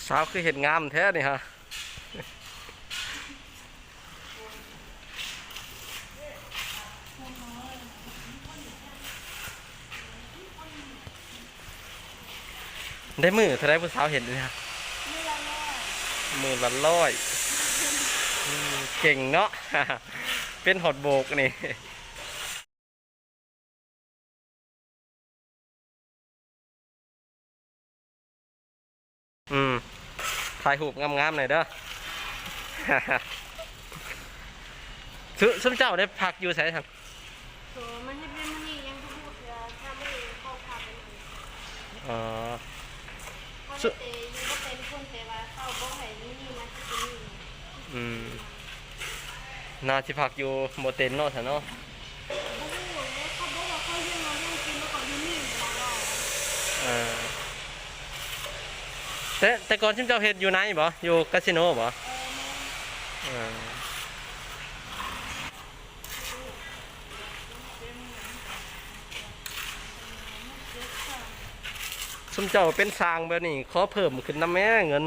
สาวคือเห็นงามแท้นี่ฮะได้มือเท่าไรผู้สาวเห็นเลยฮะมือละ100เก่งเนาะ เป็นหอดโบกนี่ถ่ายรูปงามๆหน่อยเด้อ ซึ่งเจ้าได้พักอยู่ไสครับโอ้มันให้เป็นมันนี่ยังพูดถ้าไม่เข้าพาไปเลยอ๋อเขาจะอยู่ก็เป็นคนแต่ว่าเข้าบ่ให้นี่มันจะเป็นนี่นาสิพักอยู่โมเต็นเนาะท่านเนาะเขาบอกว่าเขาเรื่องเราเรื่องกินแล้วเขาอยู่นี่แต่ก่อนที่เจ้าเฮ็ดอยู่ไหนบ่อยู่คาสิโนบ่ซุมเจ้าเป็นสร้างแบบนี้ขอเพิ่มขึ้นน้ำแม่เงิน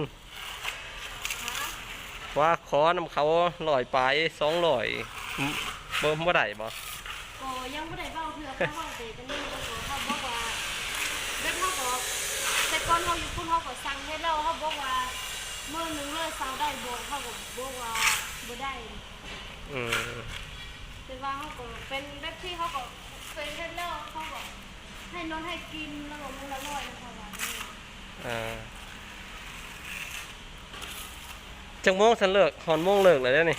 ว่าขอนำเขา100ไป200บ่ได้บ่ก็ยังไม่ได้เบ้าเพื่อเขาเบ้าแต่นี่เขาบอกว่าเด็กเขาบอกแต่ก่อนเขาอยู่คุณเขาก็สั่งให้เราเขาบอกว่ามื้อนึงเลยสั่งได้บ่เขาก็บอกว่าบ่ได้แต่ว่าเขาก็เป็นเด็กที่เขาก็เคยเฮ็ดแล้วเขาก็ให้นอนให้กินแล้วก็มื้อละ100นะคะว่าจังโมงฉันเลิกหอนโมงเลิกเลยได้นี่